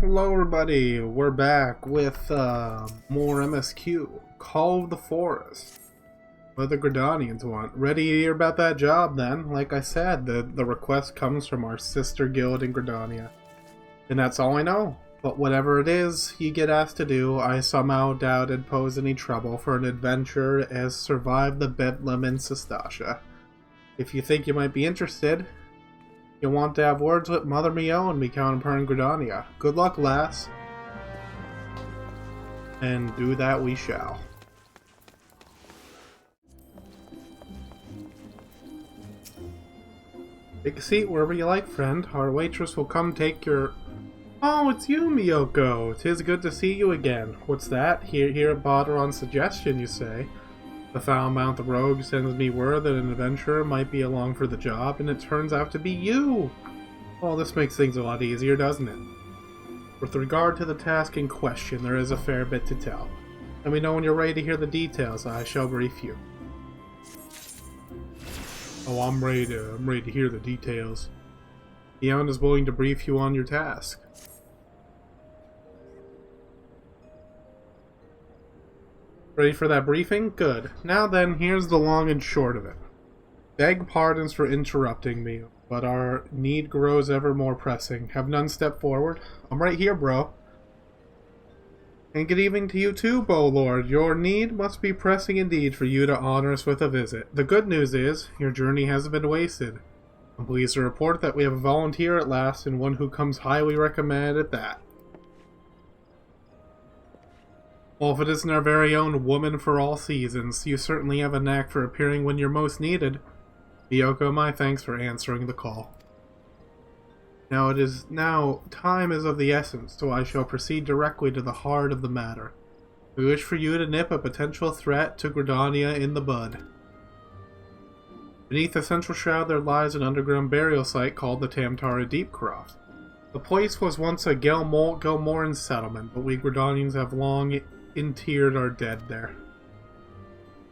Hello everybody, we're back with more MSQ, Call of the Forest, what the Gridanians want. Ready to hear about that job then? Like I said, the request comes from our sister guild in Gridania. And that's all I know. But whatever it is you get asked to do, I somehow doubt it'd pose any trouble for an adventurer as survived the bedlam in Sestasha. If you think you might be interested, you'll want to have words with Mother Mio and me counterpart in Gridania. Good luck, lass. And do that we shall. Take a seat wherever you like, friend. Our waitress will come take your... Oh, it's you, Miyoko. 'Tis good to see you again. What's that? Here at Botter on suggestion, you say? The foul-mouthed rogue sends me word that an adventurer might be along for the job, and it turns out to be you! Well, this makes things a lot easier, doesn't it? With regard to the task in question, there is a fair bit to tell. Let me know when you're ready to hear the details. I shall brief you. Oh, I'm ready to hear the details. Eon is willing to brief you on your task. Ready for that briefing? Good. Now then, here's the long and short of it. Beg pardons for interrupting me, but our need grows ever more pressing. Have none step forward? I'm right here, bro. And good evening to you too, Bow Lord. Your need must be pressing indeed for you to honor us with a visit. The good news is, your journey hasn't been wasted. I'm pleased to report that we have a volunteer at last, and one who comes highly recommended at that. Well, if it isn't our very own woman for all seasons, you certainly have a knack for appearing when you're most needed. Miyoko, my thanks for answering the call. Now time is of the essence, so I shall proceed directly to the heart of the matter. We wish for you to nip a potential threat to Gridania in the bud. Beneath the central shroud there lies an underground burial site called the Tamtara Deepcroft. The place was once a Gelmoran settlement, but we Gridanians have long interred our dead there.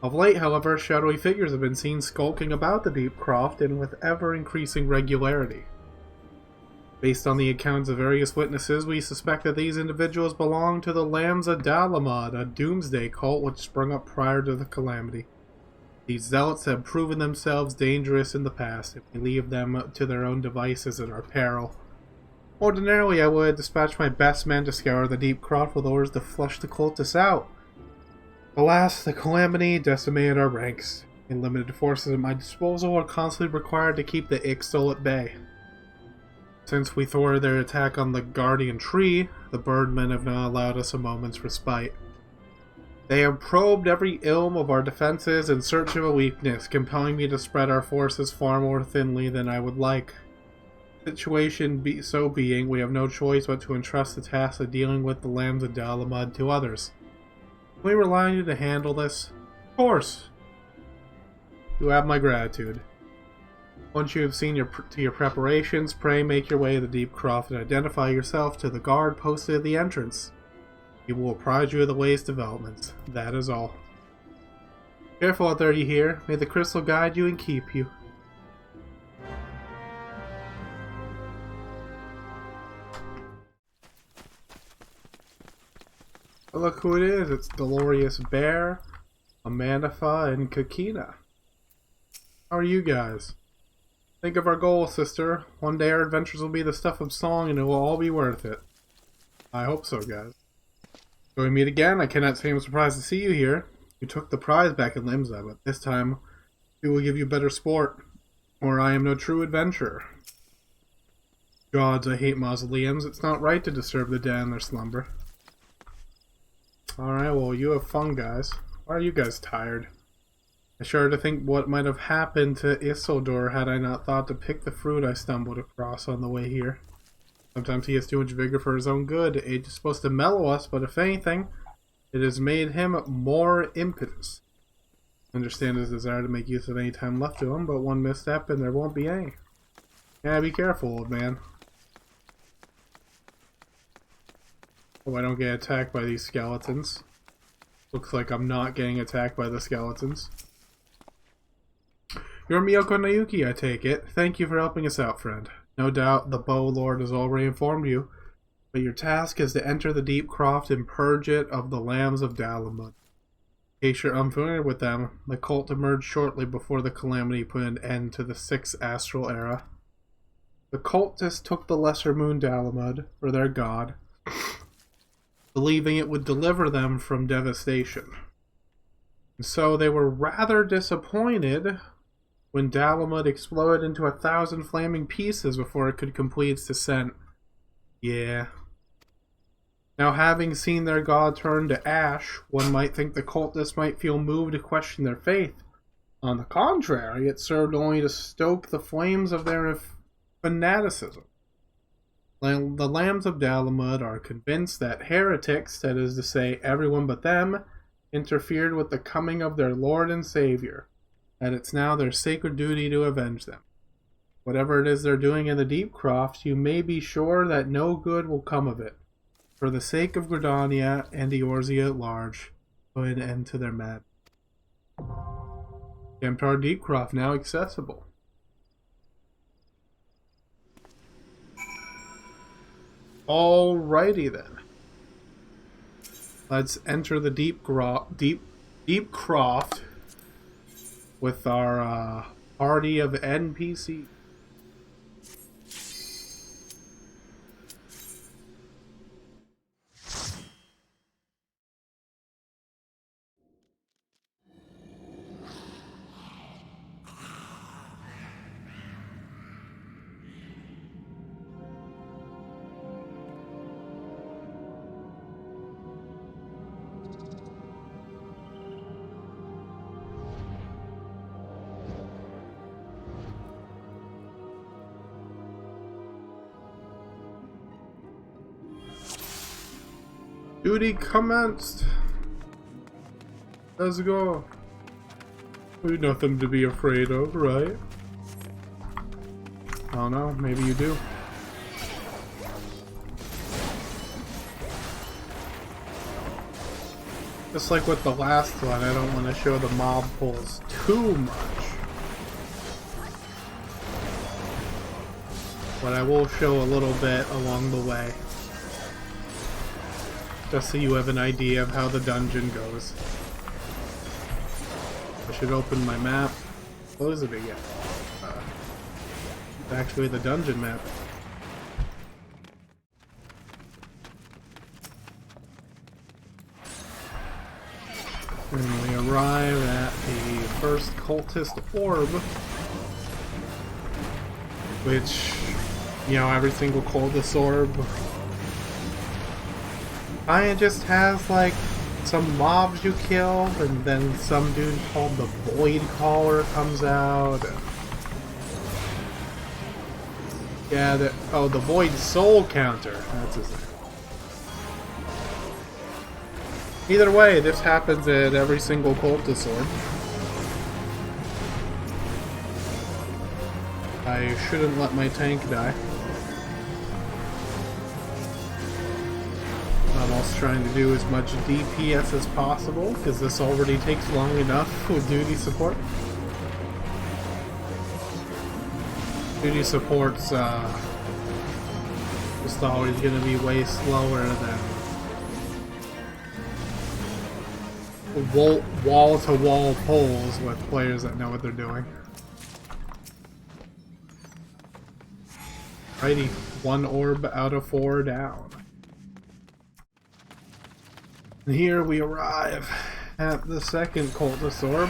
Of late, however, shadowy figures have been seen skulking about the Deepcroft, and with ever-increasing regularity. Based on the accounts of various witnesses, we suspect that these individuals belong to the Lambza Dalamad, a doomsday cult which sprung up prior to the calamity. These zealots have proven themselves dangerous in the past, if we leave them to their own devices at our peril. Ordinarily, I would dispatch my best men to scour the Deepcroft with orders to flush the cultists out. Alas, the calamity decimated our ranks, and limited forces at my disposal are constantly required to keep the Ixtal at bay. Since we thwarted their attack on the Guardian Tree, the Birdmen have not allowed us a moment's respite. They have probed every ilm of our defenses in search of a weakness, compelling me to spread our forces far more thinly than I would like. Situation being, we have no choice but to entrust the task of dealing with the Lambs of Dalamud to others. Can we rely on you to handle this? Of course! You have my gratitude. Once you have seen to your preparations, pray make your way to the Deepcroft and identify yourself to the guard posted at the entrance. He will apprise you of the latest developments. That is all. Careful out there, you hear. May the crystal guide you and keep you. Oh, look who it is. It's Glorious Bear, Amandafa, and Kakina. How are you guys? Think of our goal, sister. One day our adventures will be the stuff of song and it will all be worth it. I hope so, guys. So we meet again. I cannot say I'm surprised to see you here. You took the prize back in Limsa, but this time we will give you better sport, or I am no true adventurer. Gods, I hate mausoleums. It's not right to disturb the dead in their slumber. Alright, well, you have fun, guys. Why are you guys tired? I shudder to think what might have happened to Isildur had I not thought to pick the fruit I stumbled across on the way here. Sometimes he has too much vigor for his own good. Age is supposed to mellow us, but if anything, it has made him more impetus. I understand his desire to make use of any time left to him, but one misstep and there won't be any. Yeah, be careful, old man. Oh, I don't get attacked by these skeletons. Looks like I'm not getting attacked by the skeletons. You're Miyoko Nayuki, I take it. Thank you for helping us out, friend. No doubt the Bow Lord has already informed you. But your task is to enter the Deepcroft and purge it of the Lambs of Dalamud. In case you're unfamiliar with them, the cult emerged shortly before the Calamity put an end to the 6th Astral Era. The cultists took the Lesser Moon Dalamud, for their god, believing it would deliver them from devastation. And so they were rather disappointed when Dalamud exploded into 1,000 flaming pieces before it could complete its descent. Yeah. Now, having seen their god turn to ash, one might think the cultists might feel moved to question their faith. On the contrary, it served only to stoke the flames of their fanaticism. The Lambs of Dalamud are convinced that heretics, that is to say, everyone but them, interfered with the coming of their Lord and Savior, that it's now their sacred duty to avenge them. Whatever it is they're doing in the Deepcroft, you may be sure that no good will come of it. For the sake of Gridania and Eorzea at large, put an end to their madness. Tamtar Deepcroft now accessible. Alrighty then. Let's enter the Deepcroft with our party of NPC. Duty commenced. Let's go. We've nothing to be afraid of, right? I don't know, maybe you do. Just like with the last one, I don't want to show the mob pulls too much. But I will show a little bit along the way. Just so you have an idea of how the dungeon goes. I should open my map. Close it again. It's actually the dungeon map. And we arrive at the first cultist orb. Which, you know, every single cultist orb it just has like some mobs you kill, and then some dude called the Void Caller comes out. Yeah, the Void Soul Counter. That's his name. Either way, this happens at every single cultist orb. I shouldn't let my tank die. I'm also trying to do as much DPS as possible, because this already takes long enough with duty support. Duty support's just always going to be way slower than wall-to-wall pulls with players that know what they're doing. Righty, 1 orb out of 4 down. And here we arrive at the second cultist orb.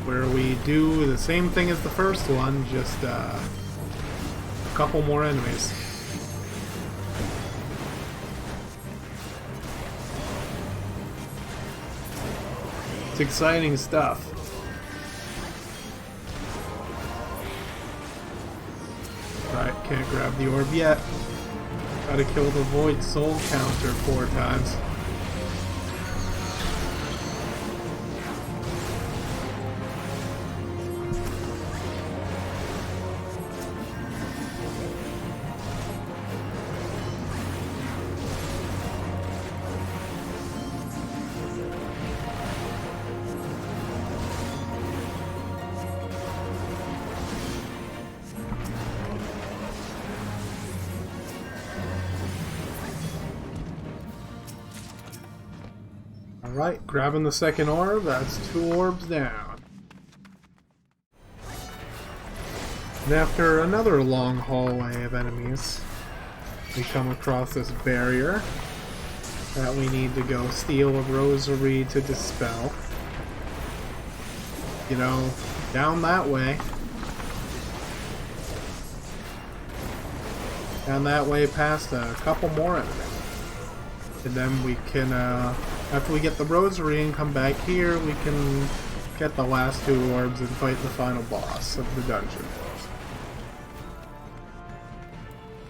Where we do the same thing as the first one, just a couple more enemies. It's exciting stuff. Right, can't grab the orb yet. Gotta kill the Void Soul Counter 4 times. Alright, grabbing the second orb, that's 2 orbs down. And after another long hallway of enemies, we come across this barrier that we need to go steal a rosary to dispel. You know, down that way. Down that way past a couple more enemies. And then we can, after we get the rosary and come back here, we can get the last 2 orbs and fight the final boss of the dungeon.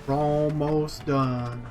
We're almost done.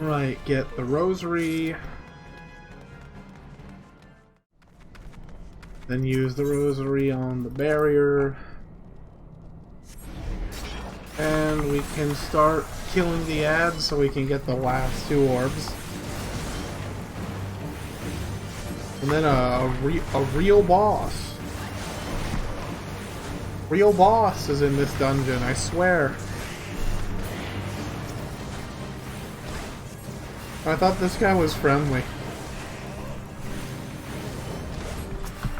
Right, get the rosary. Then use the rosary on the barrier. And we can start killing the ads so we can get the last 2 orbs. And then a real boss. Real boss is in this dungeon, I swear. I thought this guy was friendly.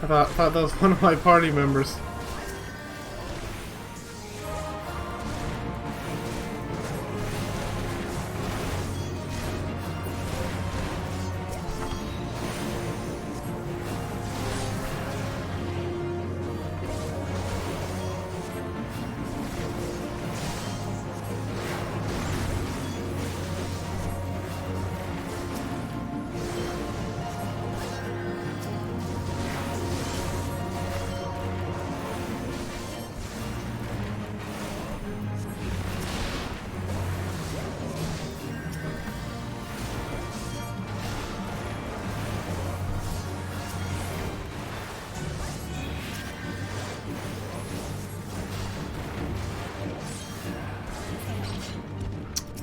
I thought that was one of my party members.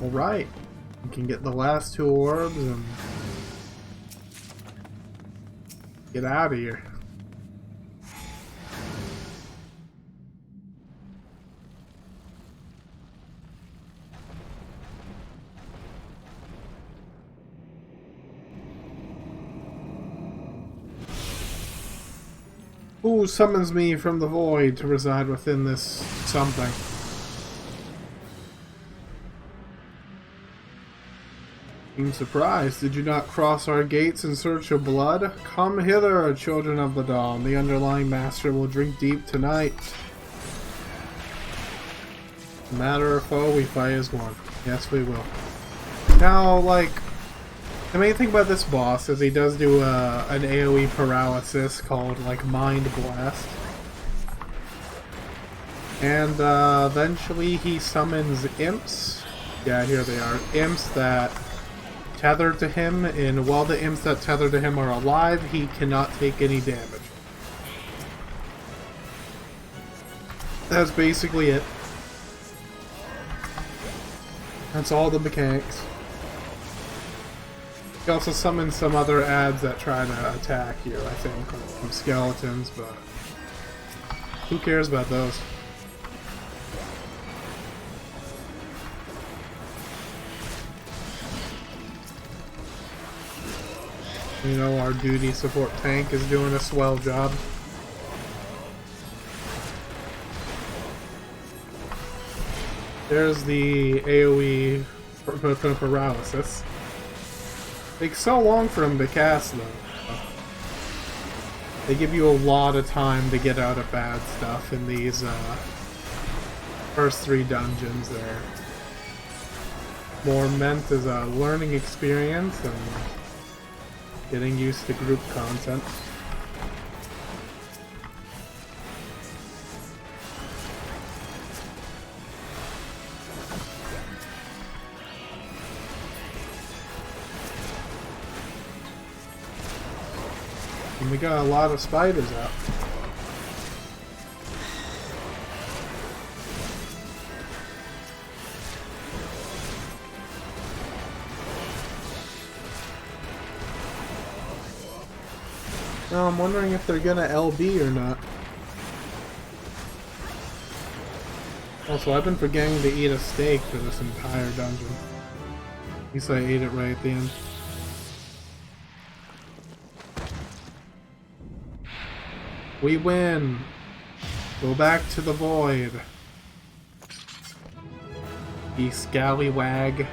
Alright, we can get the last 2 orbs and get out of here. Who summons me from the void to reside within this something? I'm surprised. Did you not cross our gates in search of blood? Come hither, children of the dawn. The underlying master will drink deep tonight. Matter or foe, we fight as one. Yes, we will. Now, like, the main thing about this boss is he does do an AoE paralysis called, like, Mind Blast. And eventually he summons imps. Yeah, here they are. Imps that tether to him, and while the imps that tether to him are alive, he cannot take any damage. That's basically it. That's all the mechanics. He also summons some other ads that try to attack you, I think, from skeletons, but who cares about those? You know, our duty support tank is doing a swell job. There's the AoE paralysis. Takes so long for him to cast though. They give you a lot of time to get out of bad stuff in these first 3 dungeons there. more meant as a learning experience and getting used to group content. And we got a lot of spiders out. Now I'm wondering if they're gonna LB or not. Also, I've been forgetting to eat a steak for this entire dungeon. At least I ate it right at the end. We win! Go back to the void. You scallywag.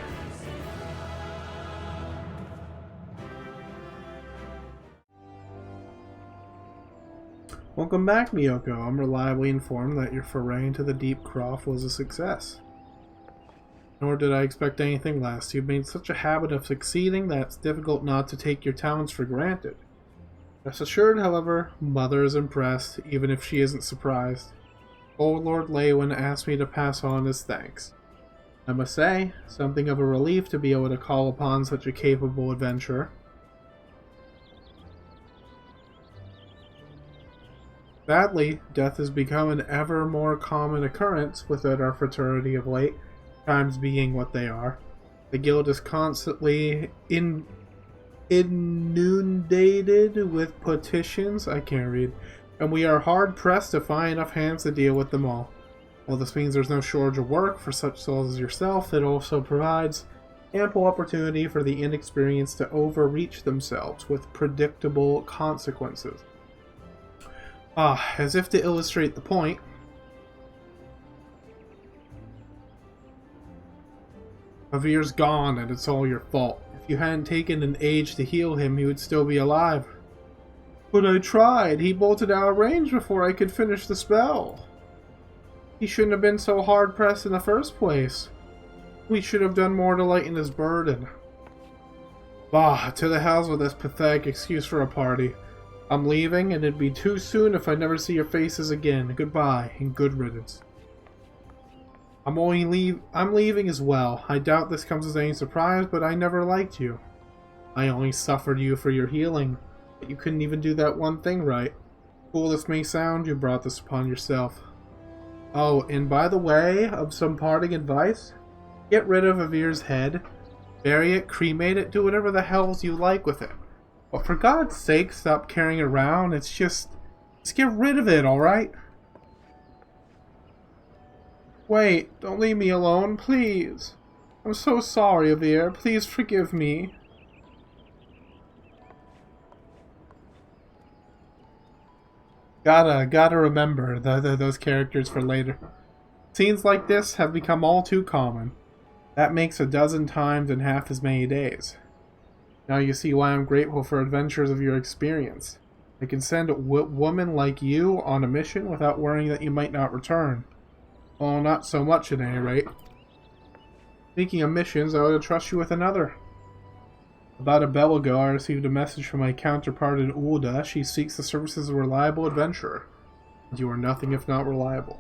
Welcome back, Miyoko. I'm reliably informed that your foray into the Deepcroft was a success. Nor did I expect anything less. You've made such a habit of succeeding that it's difficult not to take your talents for granted. Rest assured, however, Mother is impressed, even if she isn't surprised. Old Lord Lewin asked me to pass on his thanks. I must say, something of a relief to be able to call upon such a capable adventurer. Sadly, death has become an ever more common occurrence within our fraternity of late, times being what they are. The guild is constantly inundated with petitions, I can't read, and we are hard pressed to find enough hands to deal with them all. While this means there's no shortage of work for such souls as yourself, it also provides ample opportunity for the inexperienced to overreach themselves with predictable consequences. As if to illustrate the point, Avir's gone and it's all your fault. If you hadn't taken an age to heal him, he would still be alive. But I tried. He bolted out of range before I could finish the spell. He shouldn't have been so hard-pressed in the first place. We should have done more to lighten his burden. Bah, to the hells with this pathetic excuse for a party. I'm leaving, and it'd be too soon if I never see your faces again. Goodbye, and good riddance. I'm leaving as well. I doubt this comes as any surprise, but I never liked you. I only suffered you for your healing, but you couldn't even do that one thing right. Cool this may sound, you brought this upon yourself. Oh, and by the way, of some parting advice, get rid of Avir's head, bury it, cremate it, do whatever the hells you like with it. But for God's sake, stop carrying it around. It's just get rid of it, alright? Wait, don't leave me alone, please. I'm so sorry, Avir. Please forgive me. Gotta remember those characters for later. Scenes like this have become all too common. That makes 12 times in half as many days. Now you see why I'm grateful for adventures of your experience. I can send a woman like you on a mission without worrying that you might not return. Well, not so much at any rate. Speaking of missions, I would trust you with another. About a bell ago, I received a message from my counterpart in Ulda. She seeks the services of a reliable adventurer. You are nothing if not reliable.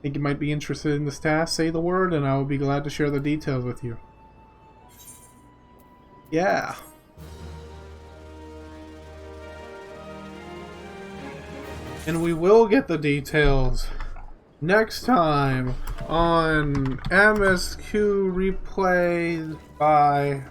Think you might be interested in this task? Say the word and I will be glad to share the details with you. Yeah. And we will get the details next time on MSQ Replay. Bye.